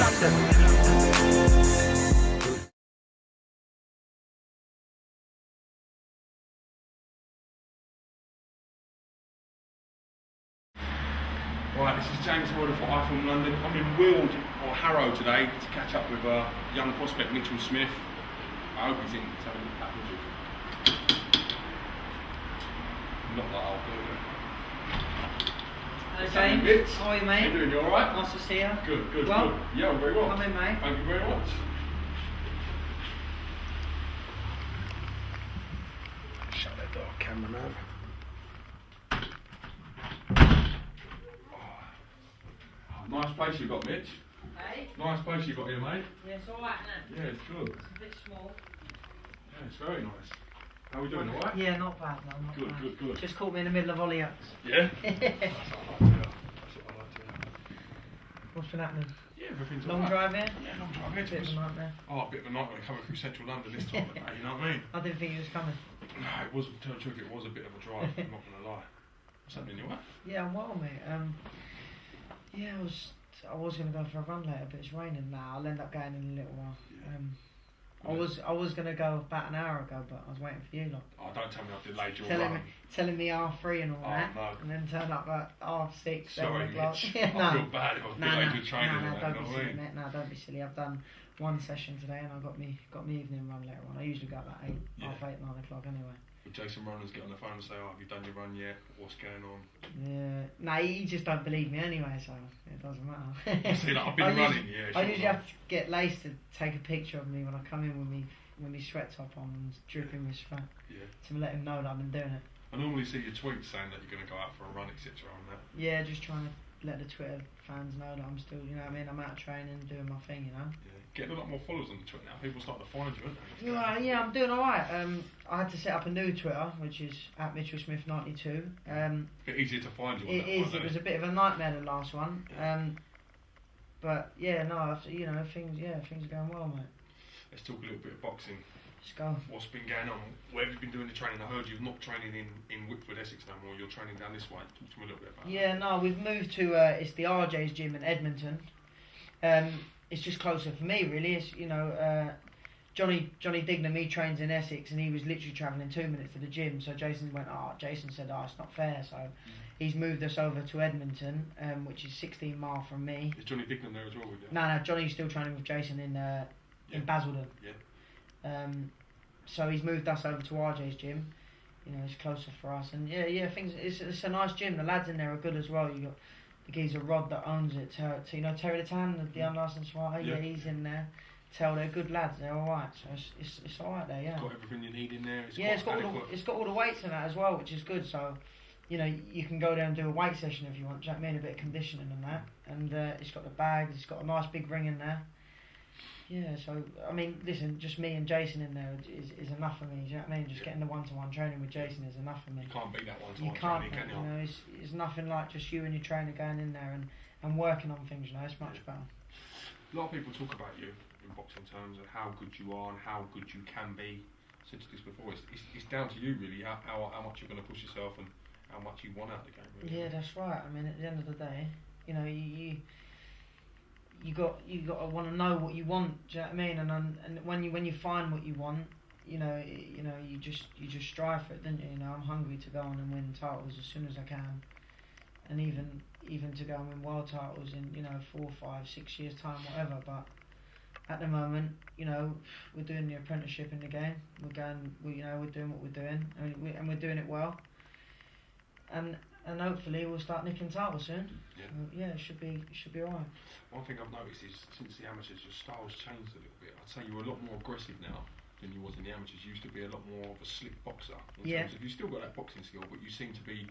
Right, this is Jason Rowland for iFILM London. I'm in Weald or Harrow today to catch up with young prospect Mitchell Smith. I hope he's in. He's having a look at Mitchell. Not that old, Hello James, how are you, mate? How you doing? You alright? Nice to see you. Good, good, well? good. Yeah, I'm very well. Come in, mate. Thank you very much. Shut that door, cameraman. Nice place you got, Mitch. Hey? Nice place you got here, mate. Yeah, it's alright, isn't it? Yeah, it's good. It's a bit small. Yeah, it's very nice. How are we doing, alright? Yeah, not bad, no, not good, bad. Good, good. Just caught me in the middle of Ollie's. Yeah? That's what I like to hear. That's what I like to hear. What's been happening? Yeah, everything's Long alright. drive here? Yeah, long drive here. Bit of a nightmare. Oh, a bit of a nightmare coming through central London this time of the day, you know what I mean? I didn't think it was coming. No, it was, to tell the truth, it was a bit of a drive, I'm not going to lie. What's happening, you alright? Yeah, I'm well, mate. Yeah, I was going to go for a run later, but it's raining now. I'll end up going in a little while. Yeah. I was going to go about an hour ago, but I was waiting for you lot. Oh, don't tell me I've delayed your run. Telling me R3 and all that, no. and then turn up at R6, 7 Sorry, o'clock. Mitch. Yeah, I feel bad if I've delayed your training. No, don't you know be what I silly, mean? mate. No, don't be silly. I've done one session today, and I got me evening run later on. I usually go about 8, half 8, 9 o'clock anyway. Would Jason Rowland's get on the phone and say, "Oh, have you done your run yet? What's going on?" Yeah, no, he just don't believe me anyway, so it doesn't matter. See, like, I've been running, yeah. I usually have to get Lace to take a picture of me when I come in with me sweat top on and dripping with sweat. Yeah. To let him know that I've been doing it. I normally see your tweets saying that you're going to go out for a run, etc. on that. Yeah, just trying to let the Twitter fans know that I'm still, you know what I mean, I'm out training, doing my thing, you know. Yeah. Getting a lot more followers on the Twitter now. People starting to find you, aren't they? Yeah, I'm doing alright. I had to set up a new Twitter, which is at Mitchell Smith 92. Bit easier to find you on It that is. one, It was a bit of a nightmare the last one. But yeah, no, you know, things are going well, mate. Let's talk a little bit of boxing. Let's go. What's been going on? Where have you been doing the training? I heard you're not training in Whitford, Essex no more. You're training down this way. Talk to me a little bit about that. Yeah, no, we've moved to it's the RJ's gym in Edmonton. It's just closer for me, really. It's, you know, Johnny Dignam, he trains in Essex, and he was literally travelling 2 minutes to the gym. So Jason said, it's not fair. So he's moved us over to Edmonton, which is 16 miles from me. Is Johnny Dignam there as well with you? No, Johnny's still training with Jason in Basildon. Yeah. So he's moved us over to RJ's gym. You know, it's closer for us, and things. It's a nice gym. The lads in there are good as well. You got the geezer Rod that owns it. You know, Terry the Tan, the unlicensed fighter. Yeah, he's in there. They're good lads. They're all right. So it's all right there. Yeah. It's got everything you need in there. It's got all the weights in that as well, which is good. So, you know, you can go down and do a weight session if you want. Do you know what I mean? A bit of conditioning and that. And it's got the bags. It's got a nice big ring in there. Yeah, so, I mean, listen, just me and Jason in there is enough for me, do you know what I mean? Just getting the one-to-one training with Jason is enough for me. You can't beat that one-to-one training, can you? You know, it's nothing like just you and your trainer going in there and working on things, you know, it's much better. A lot of people talk about you in boxing terms of how good you are and how good you can be. I said this before, it's down to you really, how much you're going to push yourself and how much you want out of the game, really. Yeah, that's right. I mean, at the end of the day, you know, you got to want to know what you want. Do you know what I mean? And when you find what you want, you just strive for it, don't you? You know, I'm hungry to go on and win titles as soon as I can, and even to go and win world titles in 4, 5, 6 years time, whatever. But at the moment, you know, we're doing the apprenticeship in the game. We're doing what we're doing, and we're doing it well. And hopefully we'll start nicking titles soon. Yeah. So, it should be alright. One thing I've noticed is since the amateurs, your style's changed a little bit. I'd say you're a lot more aggressive now than you was in the amateurs. You used to be a lot more of a slick boxer. In terms of, you still got that boxing skill, but you seem to be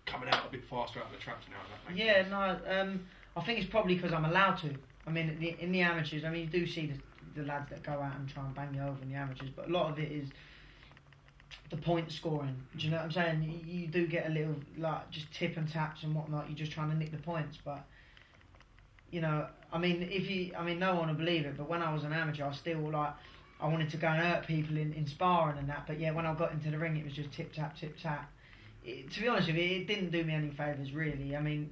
coming out a bit faster out of the traps now. That makes sense. No. I think it's probably because I'm allowed to. I mean, in the amateurs, I mean, you do see the lads that go out and try and bang you over in the amateurs, but a lot of it is the point scoring. Do you know what I'm saying? You do get a little, like, just tip and taps and whatnot. You're just trying to nick the points, but you know, I mean, no one will believe it, but when I was an amateur, I still I wanted to go and hurt people in sparring and that. But yeah, when I got into the ring, it was just tip tap, tip tap. To be honest with you, it didn't do me any favours really. I mean,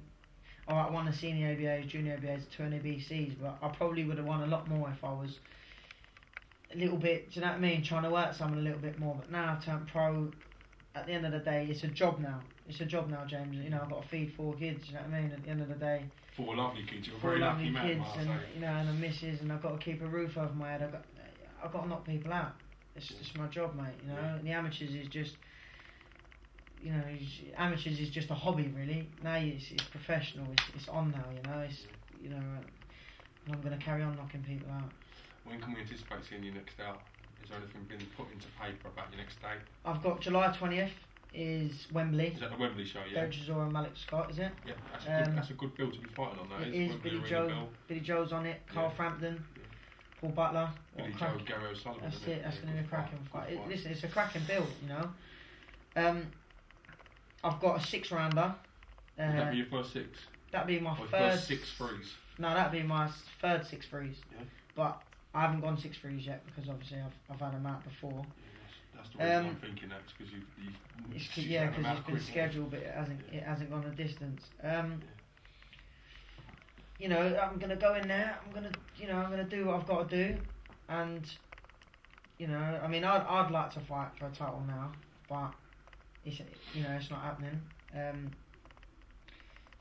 alright, I won the senior ABAs, junior ABAs, 2 NABCs, but I probably would have won a lot more if I was a little bit, do you know what I mean, trying to work someone a little bit more. But now I've turned pro. At the end of the day, it's a job now. It's a job now, James. You know, I've got to feed 4 kids. You know what I mean? At the end of the day, 4 lovely kids. You're a 4 very lovely lucky man, kids, Mark, and so. you know, and a missus, and I've got to keep a roof over my head. I've got to knock people out. It's just my job, mate. You know, and the amateurs is just, you know, amateurs is just a hobby, really. Now it's professional. It's on now. You know, you know, and I'm going to carry on knocking people out. When can we anticipate seeing you next out? Is there anything been put into paper about your next day? I've got July 20th is Wembley. Is that the Wembley show? Yeah. Dojazor and Malik Scott, is it? Yeah, that's a good bill to be fighting on. That it is. Billy Joe's on it. Carl Frampton, Paul Butler. Billy Joe, Gary O'Sullivan. That's it. That's going to be a cracking fight. Listen, it's a cracking bill, you know. I've got a 6-rounder. Would that be your first 6? That'd be my first 6 threes. No, that'd be my third 6 threes. Yeah. But I haven't gone 6 threes yet because obviously I've had them out before. Yeah, that's the reason I'm thinking that, because you because it's been scheduled, but it hasn't gone the distance. You know, I'm gonna go in there. I'm gonna do what I've got to do, and you know, I mean, I'd like to fight for a title now, but it's not happening.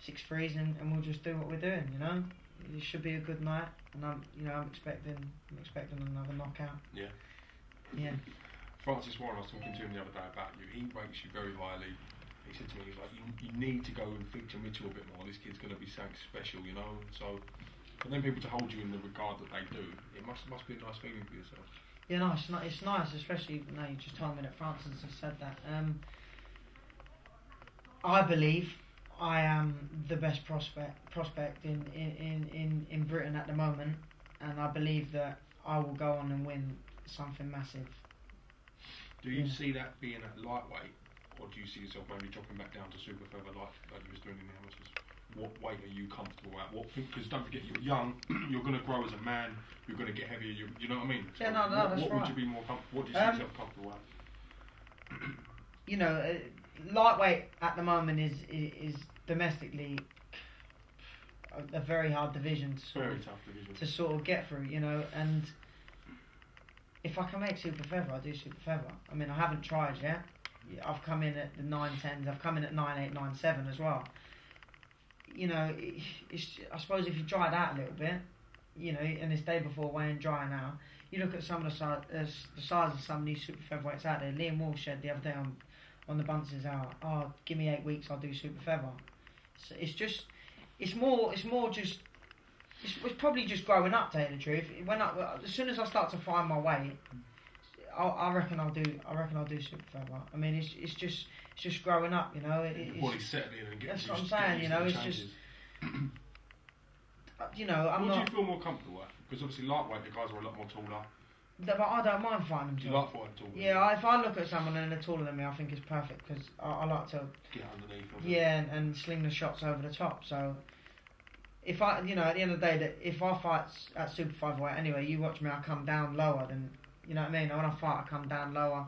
6 threes, and we'll just do what we're doing. You know, it should be a good night, and I'm expecting another knockout. Yeah. Yeah. Francis Warren, I was talking to him the other day about you. He rates you very highly. He said to me, he's like, you need to go and feature Mitchell a bit more. This kid's going to be something special, you know. So, for them people to hold you in the regard that they do, it must be a nice feeling for yourself. Yeah, no, it's nice, especially now you just told me that Francis has said that. I believe I am the best prospect in Britain at the moment, and I believe that I will go on and win something massive. Do you see that being at lightweight, or do you see yourself maybe dropping back down to super feather like you was doing in the amateurs? What weight are you comfortable at? Because don't forget, you're young, you're going to grow as a man, you're going to get heavier. You know what I mean? So yeah, no, that's right. What would you be more comfortable? What do you see yourself comfortable at? You know, lightweight at the moment is domestically a very hard division to sort of get through. You know, and if I can make super feather, I do super feather. I mean, I haven't tried yet. I've come in at the 9-10s. I've come in at 9-8, 9-7 as well. You know, I suppose if you dry it out a little bit, you know, and it's day before weighing dry now, you look at some of the size of some of these super featherweights out there. Liam Walsh said the other day on the Bunces Hour, oh, give me 8 weeks, I'll do super feather. So it's probably just growing up, to tell you the truth. As soon as I start to find my way, I reckon I'll do super feather. I mean, it's just growing up, you know. Body's settling and getting. That's what I'm saying, you know. It's just, you know, what do you feel more comfortable at? Because obviously lightweight, the guys are a lot more taller. But I don't mind fighting them. Do you like fighting taller? Yeah, if I look at someone and they're taller than me, I think it's perfect because I like to get underneath. Yeah, and sling the shots over the top. So if I, you know, at the end of the day, that if I fight at super featherweight anyway, you watch me, I come down lower than, you know what I mean. When I fight, I come down lower.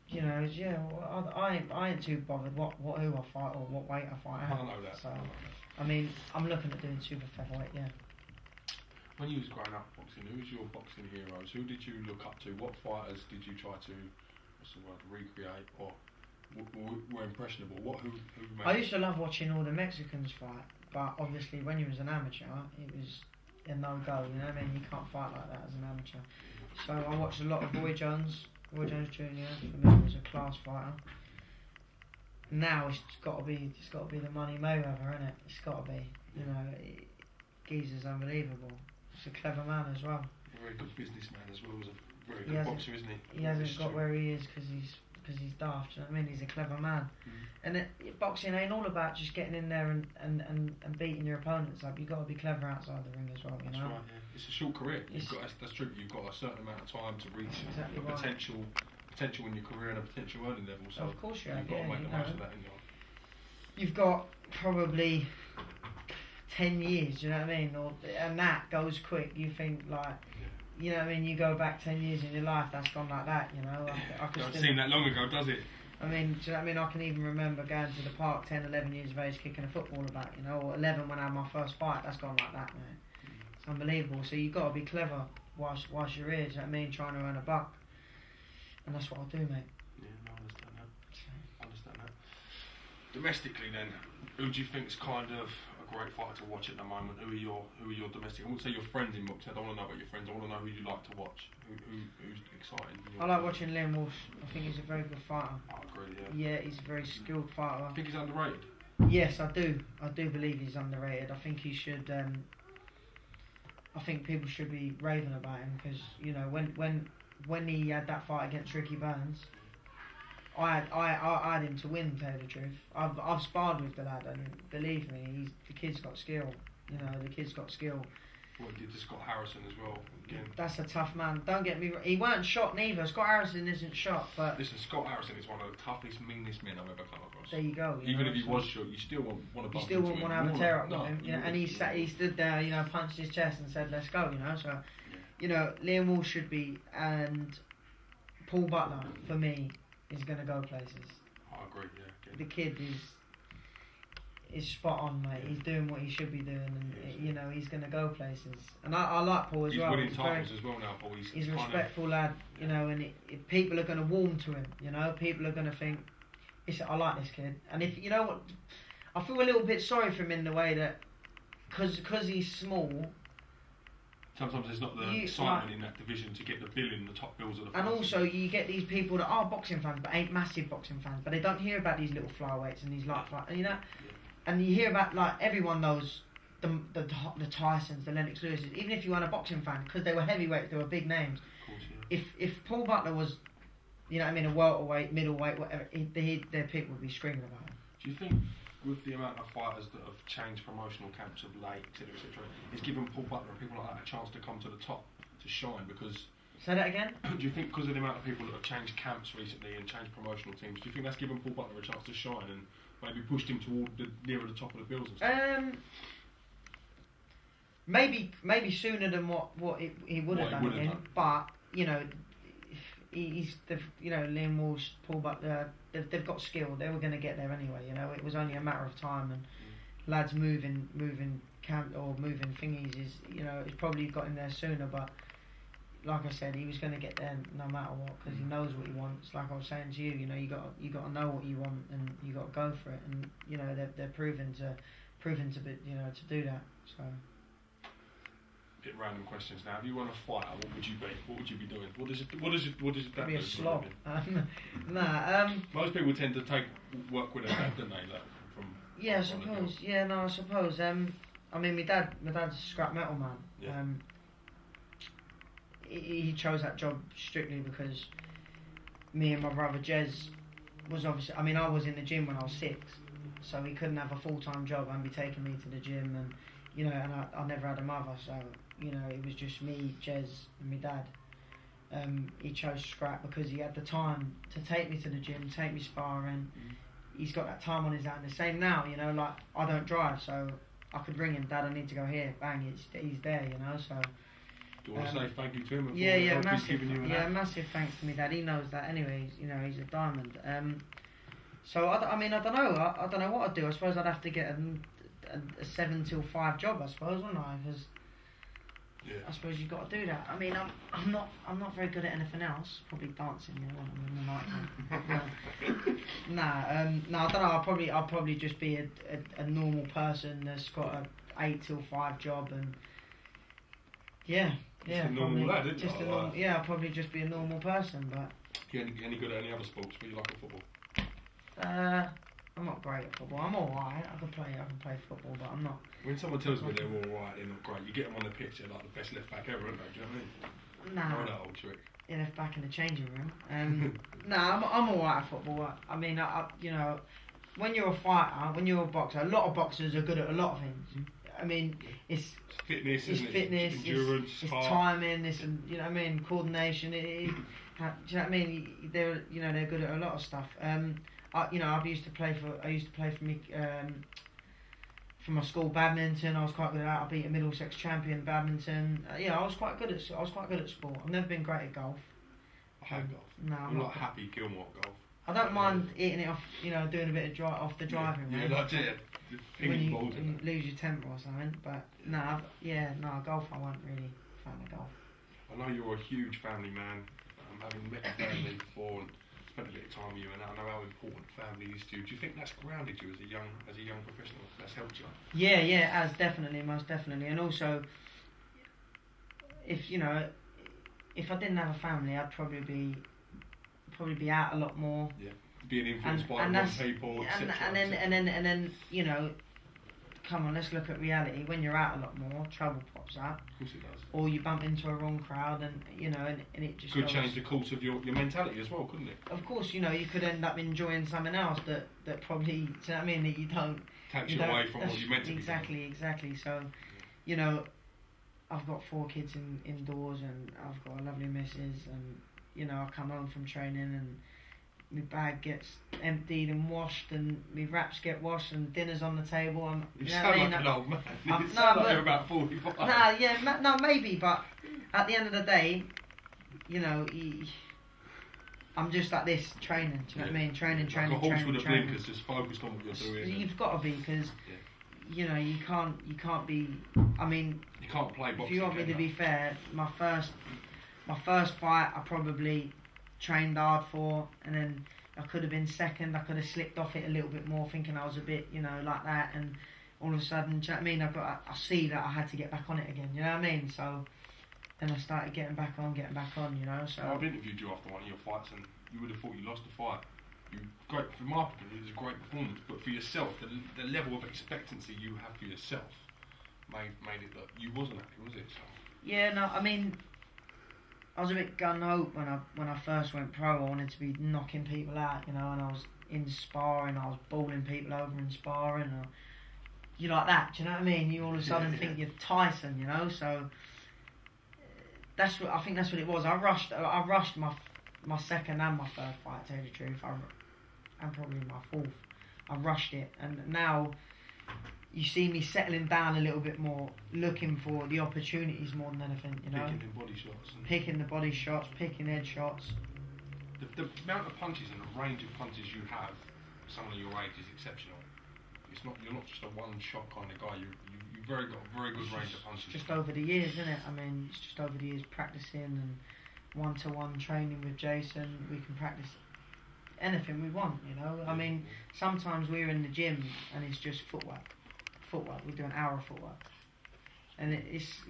You know, yeah, well, I ain't too bothered who I fight or what weight I fight at. I know that. So, I mean, I'm looking at doing super featherweight, yeah. When you was growing up boxing, who was your boxing heroes? Who did you look up to? What fighters did you try to, recreate or were impressionable? Who made I used to love watching all the Mexicans fight, but obviously when you was an amateur, it was a no-go, you know what I mean? You can't fight like that as an amateur. So I watched a lot of Roy Jones Jr. For me was a class fighter. Now it's got to be the Money Mayweather, isn't it? It's got to be, you know. Geezer's unbelievable. He's a clever man as well. A very good businessman as well. He's a very good boxer, isn't he? He hasn't got where he is because he's daft. You know what I mean? He's a clever man. And boxing ain't all about just getting in there and beating your opponents up. You've got to be clever outside the ring as well. You know. That's right. Yeah. It's a short career. That's true. You've got a certain amount of time to reach a potential in your career and a potential earning level. So of course you've got to make the most of that. You've got probably 10 years, you know what I mean? And that goes quick. You think like, you know what I mean? You go back 10 years in your life, that's gone like that, you know? Doesn't seem that long ago, does it? I mean, do you know what I mean? I can even remember going to the park 10, 11 years of age kicking a football about, you know, or 11 when I had my first fight. That's gone like that, man. It's unbelievable. So you've got to be clever whilst you're here, do you know what I mean? Trying to earn a buck. And that's what I do, mate. Yeah, no, I understand that. I understand that. Domestically then, who do you think's kind of a great fighter to watch at the moment? Who are your domestic? I wouldn't say your friends in boxing. I don't want to know about your friends. I want to know who you like to watch. Who's exciting? I like watching Liam Walsh. I think he's a very good fighter. I agree. Yeah, he's a very skilled fighter. I think he's underrated. Yes, I do. I do believe he's underrated. I think he should. I think people should be raving about him because, you know, when he had that fight against Ricky Burns, I had him to win. To tell you the truth, I've sparred with the lad, and believe me, the kid's got skill. You know, the kid's got skill. What he did to Scott Harrison as well. Again. That's a tough man. Don't get me wrong. He weren't shot neither. Scott Harrison isn't shot, but listen, Scott Harrison is one of the toughest, meanest men I've ever come across. There you go. Even if he was shot, you still want to bump into him. You still wouldn't want to have a tear up with him. You know, and he stood there, you know, punched his chest and said, "Let's go." You know, so you know, Liam Walsh should be, and Paul Butler for me is going to go places. I agree. Yeah. The kid is spot on, mate. He's doing what he should be doing, and you know, he's going to go places. And I like Paul as well. He's winning titles as well now, Paul. He's a respectful lad, you know, and people are going to warm to him. You know, people are going to think, I like this kid. And if you know what, I feel a little bit sorry for him in the way that, because he's small. Sometimes there's not the excitement in that division to get the bill in the top bills of the. And also, you get these people that are boxing fans but ain't massive boxing fans, but they don't hear about these little flyweights and these light fights, and you know. Yeah. And you hear about, like, everyone knows the Tysons, the Lennox Lewises, even if you weren't a boxing fan, because they were heavyweights, they were big names. Of course, yeah. If Paul Butler was, you know what I mean, a welterweight, middleweight, whatever, their people would be screaming about him. Do you think, with the amount of fighters that have changed promotional camps of late, etc., it's given Paul Butler and people like that a chance to come to the top, to shine, because... Say that again? Do you think, because of the amount of people that have changed camps recently and changed promotional teams, do you think that's given Paul Butler a chance to shine and maybe pushed him toward nearer the top of the bills and stuff? Maybe sooner than what he would have done. But you know, Liam Walsh, Paul Butler, they've got skill. They were going to get there anyway. You know, it was only a matter of time. And lads moving camp or moving thingies is, you know, it's probably got him there sooner. But like I said, he was going to get there no matter what because he knows what he wants. Like I was saying to you, you know, you got to know what you want and you got to go for it. And you know, they're proven to be, you know, to do that. So. Bit random questions now. If you were a fighter, what would you be? What would you be doing? What does that do? Be a slob. Most people tend to work with a dad, don't they? Like, from I suppose. Yeah, no, I suppose. I mean, my dad's a scrap metal man. Yeah. He chose that job strictly because me and my brother Jez was obviously. I mean, I was in the gym when I was 6, so he couldn't have a full-time job and be taking me to the gym, and you know, and I never had a mother, so you know, it was just me, Jez, and my dad. He chose scrap because he had the time to take me to the gym, take me sparring. He's got that time on his hand. The same now, you know, like I don't drive, so I could ring him, Dad, I need to go here, bang, he's there, you know, so. Do you want to say thank you to him? Massive thanks to me, Dad. He knows that anyway. You know, he's a diamond. So I mean, I don't know. I don't know what I'd do. I suppose I'd have to get a 7 till 5 job. I suppose, wouldn't I? Because I suppose you've got to do that. I mean, I'm not very good at anything else. Probably dancing, you know, when I'm in the night. I don't know. I'll probably just be a normal person that's got a 8 till 5 job and. Just a normal lad, isn't it? I'll probably just be a normal person, but... You any good at any other sports, but you like at football? I'm not great at football. I'm alright. I can play football, but I'm not... When someone tells me they're alright, they're not great, you get them on the pitch, they're like the best left back ever, aren't they? Do you know what I mean? Nah. That old trick. Yeah, left back in the changing room. I'm alright at football. I mean, you know, when you're a fighter, when you're a boxer, a lot of boxers are good at a lot of things. I mean, it's fitness, endurance, it's timing, and you know what I mean, coordination. Do you know what I mean? They're good at a lot of stuff. I used to play for my school badminton. I was quite good at that. I beat a Middlesex champion badminton. I was quite good at sport. I've never been great at golf. I hate golf. No, I'm not Happy Gilmore at golf. I don't mind eating it off, you know, doing a bit of off the driving range. Yeah, that's it. When you lose your temper or something. But golf I wasn't really a fan of golf. I know you're a huge family man. Having met your family before and spent a bit of time with you, and I know how important family is to you. Do you think that's grounded you as a young professional? That's helped you? Yeah, as definitely, most definitely, and also, if I didn't have a family, I'd probably be out a lot more. Yeah, being influenced by other people, etc. And then come on, let's look at reality. When you're out a lot more, trouble pops up. Of course it does. Or you bump into a wrong crowd, and it just could change the course of your mentality as well, couldn't it? Of course, you could end up enjoying something else that probably, do you know what I mean, that you don't. Takes you away from what you meant to be. Exactly. So, I've got 4 kids indoors, and I've got a lovely missus, and I come home from training and my bag gets emptied and washed, and my wraps get washed, and dinner's on the table. And you sound like an old man. You sound like you're about 45. No, maybe, but at the end of the day, I'm just like this training. Do you know what I mean? Training. Like a horse with a blinkers, just focused on what you're doing. You've got to be, because you can't be. I mean, you can't play boxing. If you want me to be fair, my first fight, I probably trained hard for, and then I could have been second. I could have slipped off it a little bit more, thinking I was a bit, like that, and all of a sudden, do you know what I mean? I see that I had to get back on it again. You know what I mean? So then I started getting back on. So I've interviewed you after one of your fights, and you would have thought you lost the fight. Great for my opinion, it was a great performance, but for yourself, the level of expectancy you have for yourself made it that you wasn't happy, was it? So. Yeah, no, I mean, I was a bit gun-ho when I first went pro. I wanted to be knocking people out, and I was in sparring, I was bowling people over in sparring, or you like that, do you know what I mean? You all of a sudden think you're Tyson, so I think that's what it was. I rushed my second and my third fight, to tell you the truth, and probably my fourth. I rushed it, and now you see me settling down a little bit more, looking for the opportunities more than anything, Picking the body shots. Picking the body shots, picking head shots. The amount of punches and the range of punches you have, for someone of your age, is exceptional. You're not just a one-shot kind of guy. You've got a very good range of punches. Just over the years, isn't it? I mean, it's just over the years practicing and one-to-one training with Jason. We can practice anything we want, I mean, sometimes we're in the gym and it's just footwork. We do an hour of footwork, and it's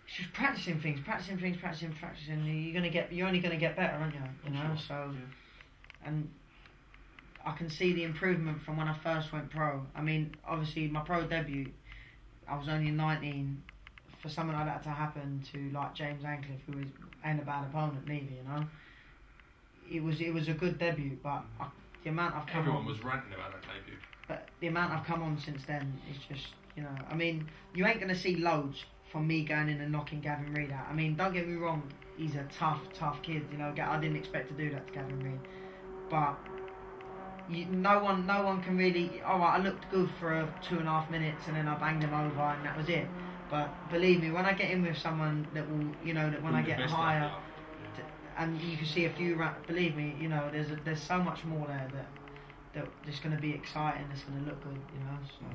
just practicing things. You're only gonna get better, aren't you? Sure. So, and I can see the improvement from when I first went pro. I mean, obviously my pro debut, I was only 19. For something like that to happen to like James Ancliffe, who ain't a bad opponent neither, it was a good debut, but the amount I've come everyone on, was ranting about that debut. But the amount I've come on since then is just, I mean, you ain't going to see loads from me going in and knocking Gavin Reed out. I mean, don't get me wrong, he's a tough kid, I didn't expect to do that to Gavin Reed. But no one can really, alright, I looked good for 2.5 minutes and then I banged him over and that was it. But believe me, when I get in with someone that will, that when I get higher, and you can see a few, believe me, there's so much more there that's going to be exciting, that's going to look good, so.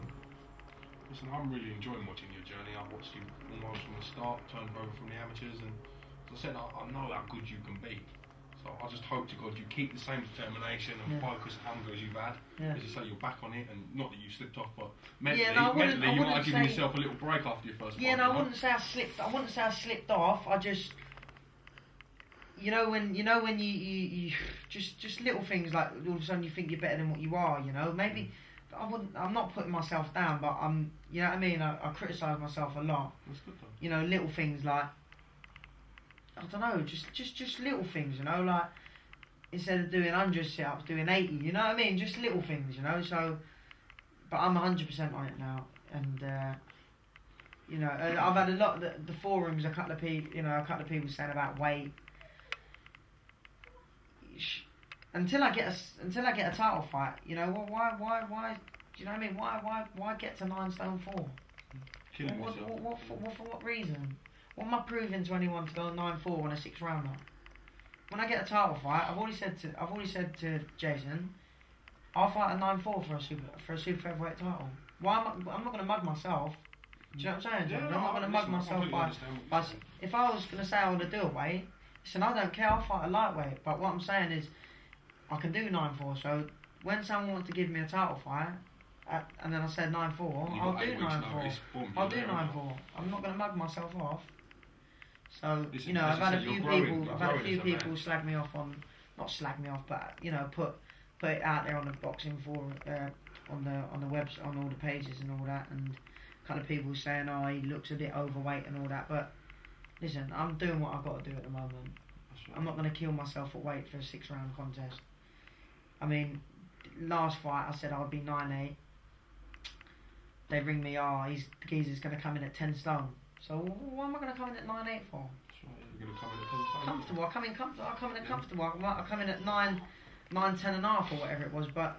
Listen, I'm really enjoying watching your journey. I've watched you almost from the start, turned over from the amateurs, and as I said, I know how good you can be. So I just hope to God you keep the same determination and focus and hunger as you've had. As you say, you're back on it, and not that you slipped off, but mentally, you might have given yourself a little break after your first fight. I wouldn't say I slipped off. I just, when you just little things like all of a sudden you think you're better than what you are. Maybe I'm not putting myself down, but I'm. You know what I mean? I criticise myself a lot. That's good though. Little things like, I don't know, just little things, like instead of doing 100 sit-ups, doing 80, you know what I mean? Just little things, so, but I'm 100% on it now, and, I've had a lot of the forums, a couple of people saying about weight. Until I get a title fight, why, do you know what I mean? Why get to 9 stone 4? Killing yourself. For what reason? What am I proving to anyone to go 9-4 on a 6 rounder? when I get a title fight, I've already said to Jason, I'll fight a 9-4 for a super featherweight title. Why I'm not going to mug myself. Do you know what I'm saying, John? I'm not going to mug myself by if I was going to say I want to do a weight, listen, I don't care. I'll fight a lightweight. But what I'm saying is, I can do 9-4. So when someone wants to give me a title fight, and then I said 9-4, I'll do 9-4. I'll do 9-4. I'm not going to mug myself off. So listen, you know, I've had a few people slag me off on, not slag me off, but you know, put it out there on the boxing forum, on the website, on all the pages and all that, and kind of people saying, oh, he looks a bit overweight and all that. But listen, I'm doing what I've got to do at the moment. Right. I'm not going to kill myself at weight for a 6-round contest. I mean, last fight I said I would be 9'8". They ring me, the geezer's going to come in at 10 stone. So why am I going to come in at 9'8" for? That's right, you're going to come in at 10 stone. Comfortable. I come in comfortable. I come in at 9, 10 and a half or whatever it was. But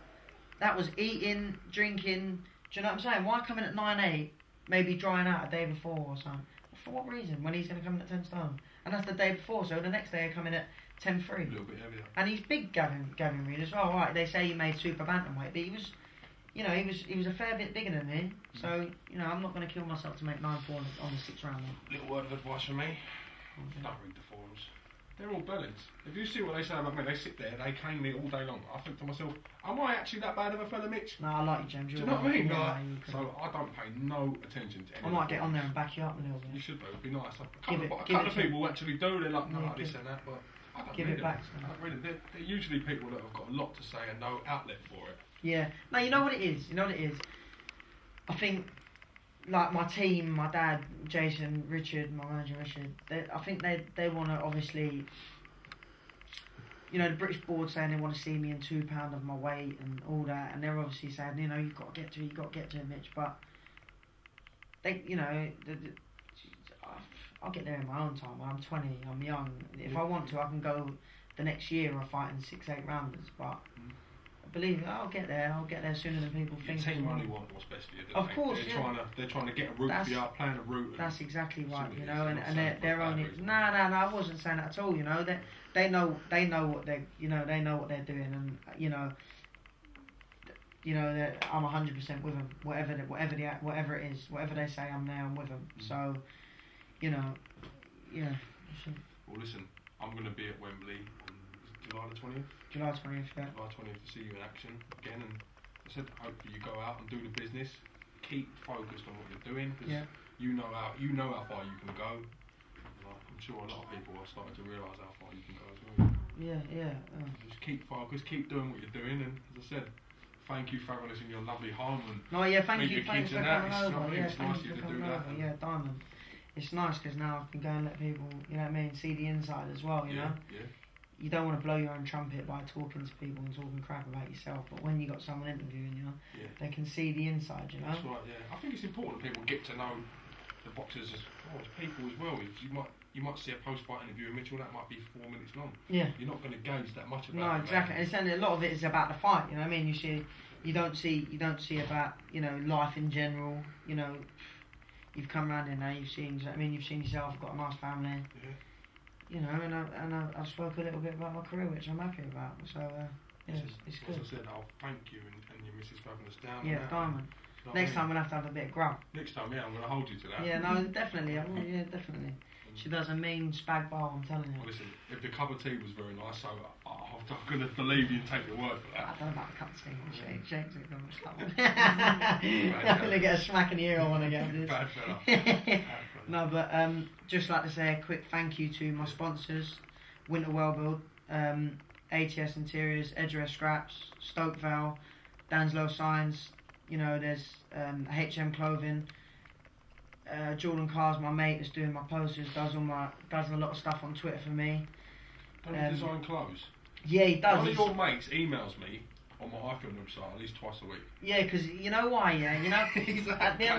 that was eating, drinking. Do you know what I'm saying? Why come in at 9'8", maybe drying out a day before or something? For what reason? When he's going to come in at 10 stone, and that's the day before. So the next day I come in at 10'3". A little bit heavier. And he's big, Gavin Reed as well. Right? They say he made super bantamweight, but he was. You know, he was a fair bit bigger than me, so you know I'm not going to kill myself to make 9-4 on the 6th round. Little word of advice from me: don't read the forums. They're all bellends. If you see what they say about me, they sit there, they cane me all day long. I think to myself, am I actually that bad of a fella, Mitch? No, I like you, James. Do you know what I mean? So I don't pay no attention to anything. I might get on there and back you up a little bit. You should, though. It'd be nice. A couple of people actually do. They're like, no, this and that, but I don't give read it back. I don't read it. They're usually people that have got a lot to say and no outlet for it. Yeah. No, you know what it is? I think, like my team, my dad, Jason, Richard, my manager Richard, I think they want to obviously, you know, the British board saying they want to see me in £2 of my weight and all that, and they're obviously saying, you know, you've got to get to it, Mitch, but they, you know, I'll get there in my own time. I'm 20, I'm young. If I want to, I can go the next year or fighting 6-8 rounders, but believe me, I'll get there sooner than people think. The team only want what's best for you. Of course, they're trying to get a route for you, plan a route. That's exactly right, you know, and they're only no, I wasn't saying that at all, you know. They know what they're doing, and you know that I'm 100% with them. Whatever it is, whatever they say, I'm there. I'm with them. So, you know, yeah. Well, listen, I'm going to be at Wembley on July the 20th. July 20th, yeah. July 20th to see you in action again, and I said, hopefully you go out and do the business. Keep focused on what you're doing, because you know how far you can go. I'm sure a lot of people are starting to realise how far you can go as well. Yeah. Just keep focused, keep doing what you're doing, and as I said, thank you for having us in your lovely home and thank you for coming over. It's nice of you to do that. Yeah, Diamond. It's nice because now I can go and let people, you know what I mean, see the inside as well, you know? Yeah. You don't want to blow your own trumpet by talking to people and talking crap about yourself, but when you got someone interviewing you, they can see the inside, you know? That's right, yeah. I think it's important people get to know the boxers as well as people as well. You might see a post-fight interview with Mitchell that might be 4 minutes long. Yeah. You're not going to gauge that much about it. No, exactly. And a lot of it is about the fight, you know what I mean? You don't see about, you know, life in general, you know. You've come around here now, you've seen yourself, got a nice family. Yeah. You know, and I spoke a little bit about my career, which I'm happy about. So, it's good. As I said, I'll thank you and your missus for having us down. Yeah, Diamond. Next time we'll have to have a bit of grub. Next time, I'm going to hold you to that. Yeah, no, definitely. Definitely. She does a mean spag bar, I'm telling you. Well, listen, if the cup of tea was very nice, so I'm going to believe you and take your word for that. I don't know about the cup of tea. Shake's I'm going to get a smack in the ear on one again. Bad fella. No, but just like to say a quick thank you to my sponsors, Winter Wellbuild, ATS Interiors, Edgeware Scraps, Stoke Vale, Danslow Signs, you know, there's HM Clothing, Jordan Carr's my mate that's doing my posters, does a lot of stuff on Twitter for me. Don't you design clothes? Yeah, he does. One of your mates emails me on my iFILM website at least twice a week. Yeah, because you know why? Yeah, you know. He's like, he's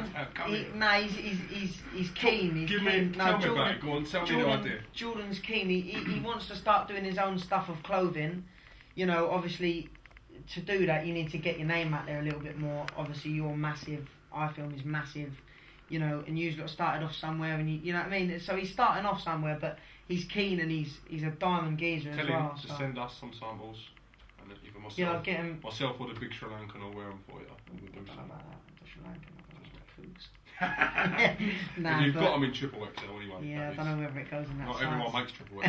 keen. Tell me about it. Go on, tell me the idea. Jordan's keen. He wants to start doing his own stuff of clothing. You know, obviously, to do that, you need to get your name out there a little bit more. Obviously, you're massive. iFILM is massive you know, and you've got started off somewhere, and you know what I mean. So he's starting off somewhere, but he's keen and he's a diamond geezer as well. Tell him to send us some samples, and then either myself, I'll get him. Myself or the big Sri Lankan will wear them for you. We'll do I don't some. know about that. The Sri Lankan. Nah, you've got them in triple XL anyway. Yeah, I don't know whether it goes in that. Not size. everyone makes triple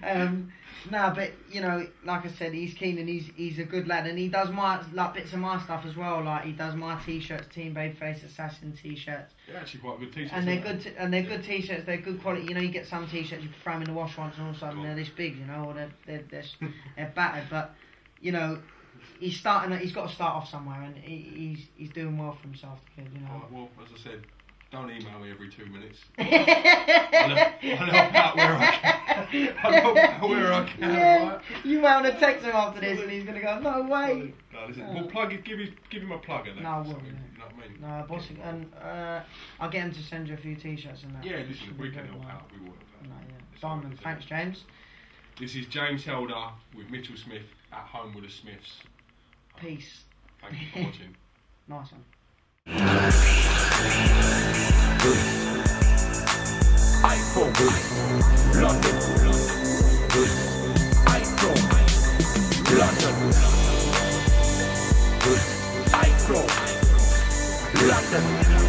XL. Nah, but you know, like I said, he's keen and he's a good lad, and he does my bits of my stuff as well. Like he does my t-shirts, Team Babyface Assassin t-shirts. They're actually quite good t-shirts. And they're good. Good t-shirts. They're good quality. You know, you get some t-shirts you throw them in the wash once, and all of a sudden they're this big. You know, or they're battered. But you know, he's got to start off somewhere, and he's doing well for himself, the kid. You know. Right, well, as I said, don't email me every 2 minutes. I'll help out where I can. I'll help out where I can. Yeah, Right? you might want to text him after this, and he's gonna go, no way. No, listen. Well, plug it. Give him a plug in there. No, I will. You know what I mean? No, boss, and I'll get him to send you a few t-shirts and that. Yeah, listen. If we can help out, we will help out. No, yeah. Diamond. Thanks, James. This is James Helder with Mitchell Smith at home with the Smiths. Peace. Thank you for watching. Nice one. iFILM, London, iFILM, London, iFILM, London.